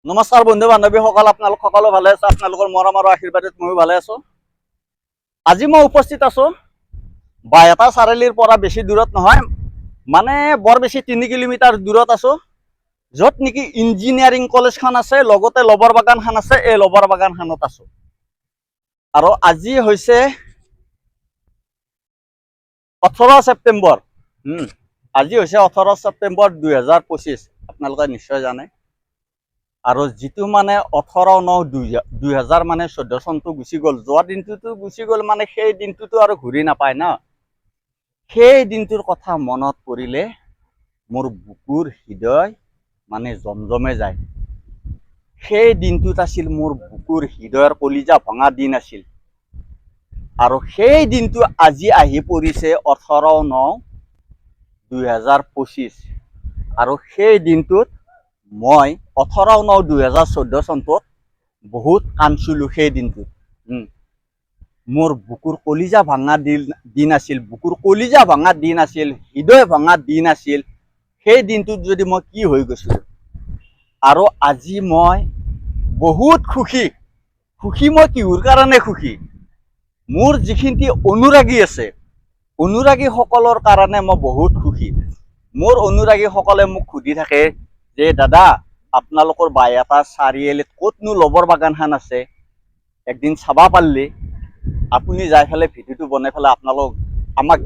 নমস্কাৰ বন্ধু বান্ধৱীসকল, আপোনালোক সকলো ভালে আছে? আপোনালোকৰ মৰম আৰু আশীৰ্বাদত ময়ো ভালে আছো। আজি মই উপস্থিত আছো বাইহাটা চাৰিআলিৰ পৰা বেছি দূৰত নহয়, মানে বৰ বেছি 3 কিলোমিটাৰ দূৰত আছো, য'ত নেকি ইঞ্জিনিয়াৰিং কলেজখন আছে, লগতে লবৰ বাগানখন আছে। এই লবৰ বাগানখনত আছো আৰু আজি হৈছে 18 ছেপ্টেম্বৰ। আজি হৈছে 18 ছেপ্টেম্বৰ 2025। আপোনালোকে নিশ্চয় জানে। আৰু যিটো মানে 18/9/2000 মানে 14 চনটো গুচি গ'ল, যোৱা দিনটোতো গুচি গ'ল, মানে সেই দিনটোতো আৰু ঘূৰি নাপায় ন। সেই দিনটোৰ কথা মনত পৰিলে মোৰ বুকুৰ হৃদয় মানে জমজমে যায়। সেই দিনটোত আছিল মোৰ বুকুৰ হৃদয়ৰ কলিজা ভঙা দিন আছিল। আৰু সেই দিনটো আজি আহি পৰিছে 18/9/2025। আৰু সেই দিনটোত মই 18/9/2014 চনটোত বহুত কান্দছিলো। সেই দিনটোত মোৰ বুকুৰ কলিজা ভাঙা দিন আছিল, বুকুৰ কলিজা ভাঙা দিন আছিল, হৃদয় ভাঙা দিন আছিল। সেই দিনটোত যদি মই কি হৈ গৈছিলো। আৰু আজি মই বহুত সুখী। মই কিহৰ কাৰণে সুখী? মোৰ যিখিনি অনুৰাগী আছে, অনুৰাগীসকলৰ কাৰণে মই বহুত সুখী। মোৰ অনুৰাগীসকলে মোক সুধি থাকে যে দাদা, আপোনালোকৰ বাইহাটা চাৰিআলিত ক'তনো লবৰ বাগানখন আছে, একদিন চাবা পাৰিলে আপুনি যাই পেলাই ভিডিঅ'টো বনাই পেলাই আপোনালোক আমাক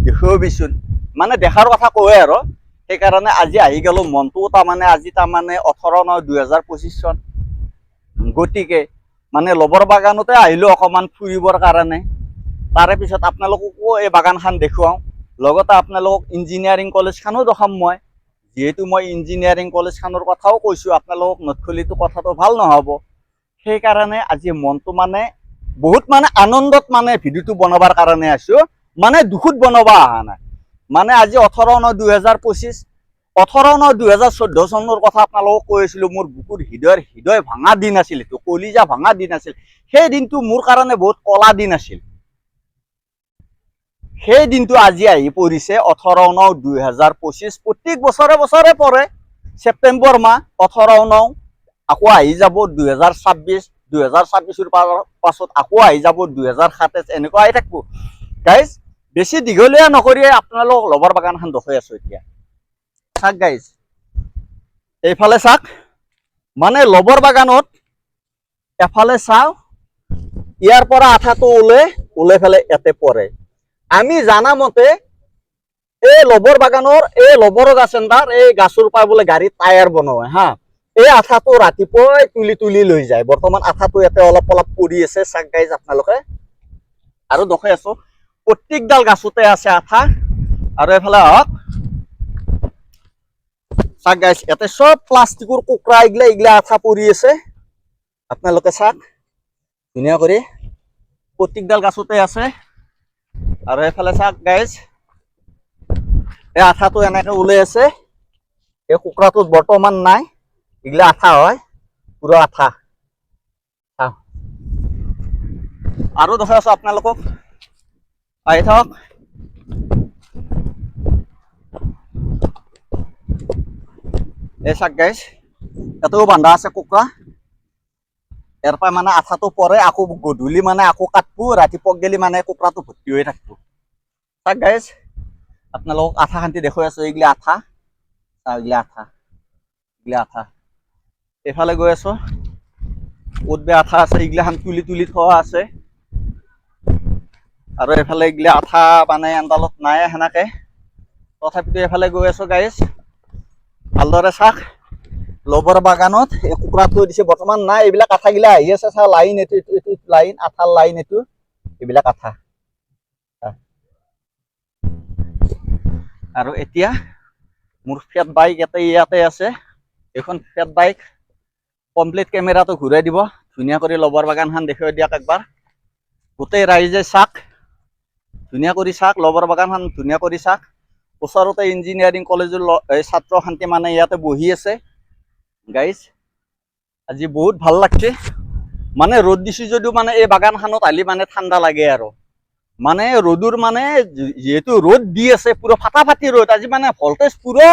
দেখুৱাবিচোন। মানে দেখাৰ কথা কয় আৰু সেইকাৰণে আজি আহি গ'লো। মনটো তাৰমানে আজি 18/9/2025 চন, গতিকে মানে লবৰ বাগানতে আহিলো অকণমান ফুৰিবৰ কাৰণে। তাৰে পিছত আপোনালোককো এই বাগানখন দেখুৱাওঁ, লগতে আপোনালোকক ইঞ্জিনিয়াৰিং কলেজখনো দেখাম। মই যিহেতু মই ইঞ্জিনিয়াৰিং কলেজখনৰ কথাও কৈছোঁ, আপোনালোকক নথলিতো কথাটো ভাল নহ'ব। সেইকাৰণে আজি মনটো মানে বহুত মানে আনন্দত মানে ভিডিঅ'টো বনাবৰ কাৰণে আছোঁ, মানে দুখত বনাব অহা নাই। মানে আজি 18/9/2025, 18/9/2014 চনৰ কথা আপোনালোকক কৈ আছিলোঁ। মোৰ বুকুৰ হৃদয় ভাঙা দিন আছিল, এইটো কলিজা ভাঙা দিন আছিল। সেই দিনটো মোৰ কাৰণে বহুত কলা দিন আছিল। সেই দিনটো আজি আহি পৰিছে 18/9/2025। প্ৰত্যেক বছৰে বছৰে পৰে ছেপ্টেম্বৰ মাহ 18/9, আকৌ আহি যাব 2026, 2026ৰ পাছত আকৌ আহি যাব 2027, এনেকুৱা আহি থাকিব। গাইজ, বেছি দীঘলীয়া নকৰি আপোনালোক লবৰ বাগানখন দেখুৱাই আছো। এতিয়া চাওক গাইজ, এইফালে চাওক, মানে লবৰ বাগানত এফালে চাওঁ, ইয়াৰ পৰা আঠাটো ওলাই পেলাই ইয়াতে পৰে। আমি জানা মতে এই লবৰ বাগানৰ এই লবৰ গাছ এটাৰ এই গাছৰ পৰা বোলে গাড়ী টায়াৰ বনোৱা হা। এই আঠাটো ৰাতিপুৱাই তুলি লৈ যায়। বৰ্তমান আঠাটো ইয়াতে অলপ অলপ পৰি আছে, চাওক গাইজ আপোনালোকে। আৰু দেখাই আছো, প্ৰত্যেকডাল গাছতে আছে আঠা। আৰু এইফালে আহক, চাওক গাইজ, ইয়াতে চব প্লাষ্টিকৰ কুকুৰা এইগিলা আঠা পৰি আছে। আপোনালোকে চাওক ধুনীয়া কৰি, প্ৰত্যেকডাল গাছতে আছে। আৰু এইফালে চাওক গাইজ, এই আঠাটো এনেকে ওলাই আছে। এই কুকুৰাটোত বৰ্তমান নাই, এইগিলা আঠা হয়, পুৰা আঠা। আৰু দেখাই আছো আপোনালোকক, আহি থাকক। এই চাওক গাইজ, ইয়াতেও বান্ধা আছে কুকুৰা। ইয়াৰ পৰা মানে আঠাটো পৰে, আকৌ গধূলি মানে আকৌ কাটবো, ৰাতিপুৱা গেলি মানে কুকুৰাটো ভৰ্তি হৈ থাকিব। চাওক গাইজ, আপোনালোকক আঠা খান্তি দেখুৱাই আছো। এইগিলা আঠা, এইগিলা আঠা, এইগিলা আঠা। এইফালে গৈ আছো, ক'ত বে আঠা আছে, এইগিলাখান তুলি থোৱা আছে। আৰু এইফালে এইগিলা আঠা মানে আন্দালত নাই সেনেকে, তথাপিতো এইফালে গৈ আছো গাইজ। ভালদৰে চাওক, লবৰ বাগানত এই কুকুৰা থৈ দিছে, বৰ্তমান নাই। এইবিলাক আঠাগিলা আহি আছে, চাওক লাইন, এইটো লাইন, আঠাৰ লাইন, এইবিলাক আঠা। আৰু এতিয়া মোৰ ফেট বাইক ইয়াতে আছে। এইখন ফেট বাইক কমপ্লিট কেমেৰাটো ঘূৰাই দিব, ধুনীয়া কৰি লবৰ বাগানখন দেখুৱাই দিয়ক একবাৰ। গোটেই ৰাইজে চাওক, ধুনীয়া কৰি চাওক, লবৰ বাগানখন ধুনীয়া কৰি চাওক। ওচৰতে ইঞ্জিনিয়াৰিং কলেজৰ ছাত্ৰ শান্তি মানে ইয়াতে বহি আছে। গাইজ, আজি বহুত ভাল লাগছে। মানে ৰ'দ দিছে যদিও মানে এই বাগানখনত আহিলে মানে ঠাণ্ডা লাগে। আৰু মানে ৰ'দৰ মানে যিহেতু ৰ'দ দি আছে, পুৰা ফাটাফাটি ৰ'দ আজি, মানে ভল্টেজ পুৰা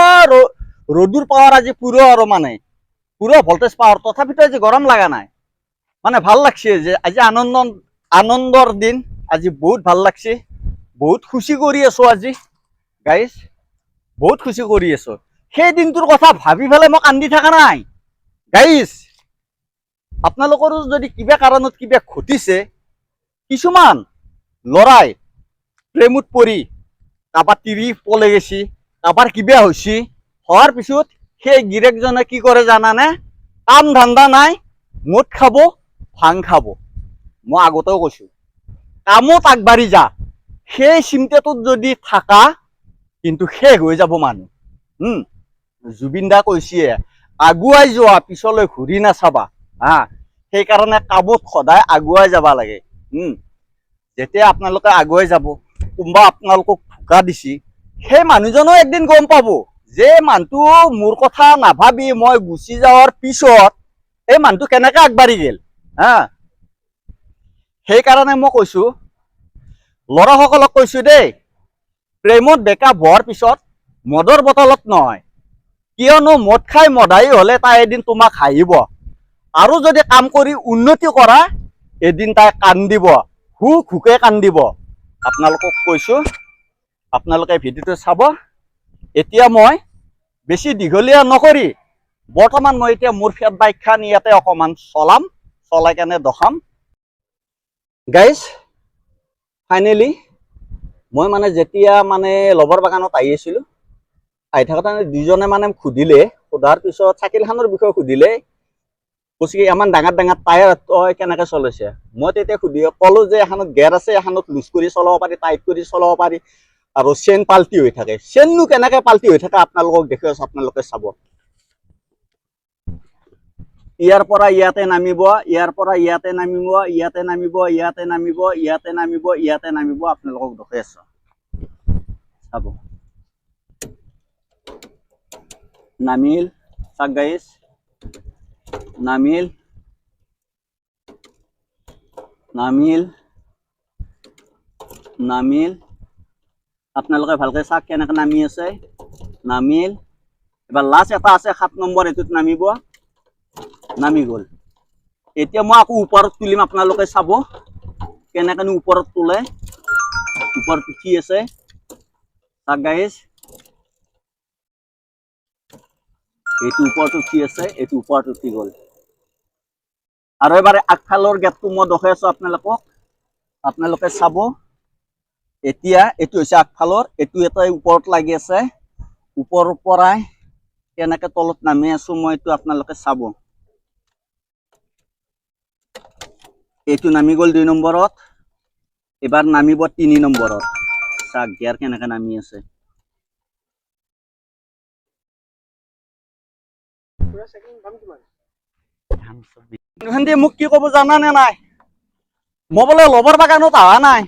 ৰ'দৰ পাৱাৰ আজি পুৰা, আৰু মানে পুরো ভোল্টেজ পাওয়ার, তথাপিতো আজি গরম লাগা নাই। মানে ভাল লাগছে যে আজি আনন্দর দিন, আজি বহুত ভাল লাগছে, বহুত খুশি কৰি আছো আজি গাইজ, বহুত খুশি কৰি আছো। সেই দিনটোৰ কথা ভাবি পেলাই মই কান্দি থকা নাই গাইজ। আপোনালোকৰো যদি কিবা কাৰণত কিবা ঘটিছে, কিছুমান লৰাই প্ৰেমত পৰি কাৰোবাৰ তিৰি পলে গেছি, কাৰোবাৰ কিবা হৈছে, হোৱাৰ পিছত সেই গিৰেকজনে কি কৰে জানানে? কাম ধান্দা নাই, মদ খাব, ভাং খাব। মই আগতেও কৈছো, কামত আগবাঢ়ি যা, সেই চিন্তাটোত যদি থাকা কিন্তু শেষ হৈ যাব মানুহ। জুবিন দা কৈছে, আগুৱাই যোৱা, পিছলৈ ঘূৰি নাচাবা। সেইকাৰণে কামত সদায় আগুৱাই যাব লাগে। যেতিয়া আপোনালোকে আগুৱাই যাব, কোনোবা আপোনালোকক ধোকা দিছি, সেই মানুহজনেও একদিন গম পাব যে মানুহটো মোৰ কথা নাভাবি মই গুচি যাওয়াৰ পিছত এই মানুহটো কেনেকে আগবাঢ়ি গেল। সেইকাৰণে মই কৈছো, ল'ৰাসকলক কৈছো দেই, প্ৰেমত বেকা হোৱাৰ পিছত মদৰ বটলত নহয়, কিয়নো মদ খাই মদাই হলে তাই এদিন তোমাক হাঁহিব, আৰু যদি কাম কৰি উন্নতি কৰা এদিন তাই কান্দিব, হুকে কান্দিব। আপোনালোকক কৈছো, আপোনালোকে ভিডিঅ'টো চাব। এতিয়া মই বেছি দীঘলীয়া নকৰি বৰ্তমান মই এতিয়া মোৰ ফেট বাইকখন ইয়াতে অকমান চলাম, চলাই কেনে দেখাম গাইজ। ফাইনেলি মই মানে যেতিয়া মানে লবৰ বাগানত আহি আছিলো, আহি থাকোঁতে দুজনে মানে সুধিলে, সোধাৰ পিছত চাইকেলখনৰ বিষয়ে সুধিলে, কৈছে কি ইমান ডাঙৰ ডাঙৰ টায়াৰ তই কেনেকে চলাইছে। মই তেতিয়া ক'লো যে এখনত গেৰ আছে, এখনত লুজ কৰি চলাব পাৰি, টাইট কৰি চলাব পাৰি, আৰু চেইন পাল্টি হৈ থাকে। চেইননো কেনেকে পাল্টি হৈ থাকে আপোনালোকক দেখুৱাই আছো, আপোনালোকে চাব। ইয়াৰ পৰা ইয়াতে নামিব, ইয়াৰ পৰা ইয়াতে নামিব, ইয়াতে নামিব, ইয়াতে নামিব, ইয়াতে নামিব, ইয়াতে নামিব, আপোনালোকক দেখুৱাই আছো, চাব। নামিল, চাক গাইজ, নামিল, নামিল, নামিল। আপোনালোকে ভালকে চাক কেনেকে নামি আছে, নামিল। এবাৰ লাষ্ট এটা আছে 7 নম্বৰ, এইটোত নামিব, নামি গ'ল। এতিয়া মই আকৌ ওপৰত তুলিম, আপোনালোকে চাব কেনেকে ওপৰত তোলে। ওপৰত উঠি আছে, চাক গাইজ, এইটো ওপৰত উঠি আছে, এইটো ওপৰত উঠি গ'ল। আৰু এবাৰ আগফালৰ গেটটো মই দেখাই আছো আপোনালোকক, আপোনালোকে চাব। এতিয়া এইটো হৈছে আগফালৰ, এইটো এটা ওপৰত লাগি আছে, ওপৰৰ পৰাই কেনেকে তলত নামি আছো মই, এইটো আপোনালোকে চাব। এইটো নামি গ'ল 2 নম্বৰত, এবাৰ নামিব 3 নম্বৰত। চাক গিয়াৰ কেনেকে নামি আছে। মোক কি কব জানানে নাই? মই বোলে লবৰ বাগানত অহা নাই,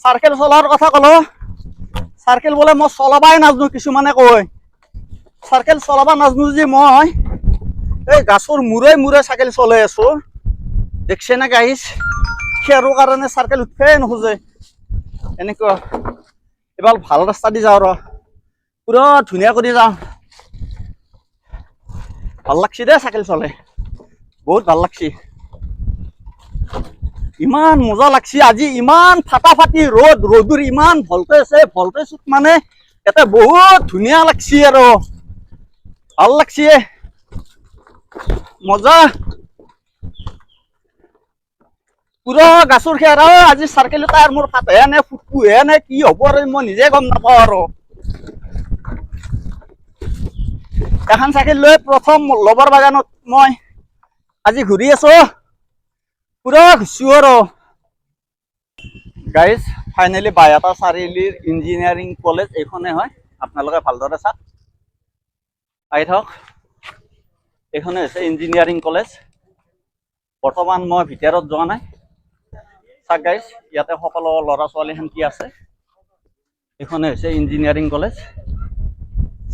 চাইকেল চলোৱাৰ কথা কলো। চাইকেল বোলে মই চলাবাই নাজানো, কিছুমানে কয় চাইকেল চলাবা নাজানো যে মই এই গাছৰ মূৰে মূৰে চাইকেল চলাই আছো। দেখছে না গাইজ, খেৰৰ কাৰণে চাইকেল উঠবাই নোখোজে এনেকুৱা। এবাৰ ভাল ৰাস্তা দি যাওঁ, পুৰা ধুনীয়া কৰি যাওঁ। ভাল লাগছে দেই চাইকেল চলাই, বহুত ভাল লাগছে, ইমান মজা লাগছে আজি। ইমান ফাটাফাটি ৰ'দ, ৰ'দৰ ইমান ভল্টেজ, ভল্টেজত মানে এটা বহুত ধুনীয়া লাগছে আৰু ভাল লাগছে, মজা পুৰা গাছৰ খেৰ। আজি চাইকেল টায়াৰ মোৰ ফাটে নে ফুটকুহে নে কি হ'ব আৰু মই নিজে গম নাপাওঁ। আৰু এখন চাইকেল লৈ প্ৰথম লবৰ বাগানত মই আজি ঘূৰি আছো, পুৰা ঘুৰছো আৰু গাইজ। ফাইনেলি বাইহাটা চাৰিআলিৰ ইঞ্জিনিয়াৰিং কলেজ এইখনে হয়, আপোনালোকে ভালদৰে চাওক, আহি থাকক। এইখনে হৈছে ইঞ্জিনিয়াৰিং কলেজ। বৰ্তমান মই ভিতৰত যোৱা নাই, চাওক গাইজ, ইয়াতে সকলো ল'ৰা ছোৱালী শান্তি আছে। এইখনে হৈছে ইঞ্জিনিয়াৰিং কলেজ,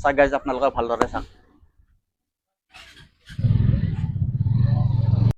চাওক গাইজ, আপোনালোকে ভালদৰে চাওক।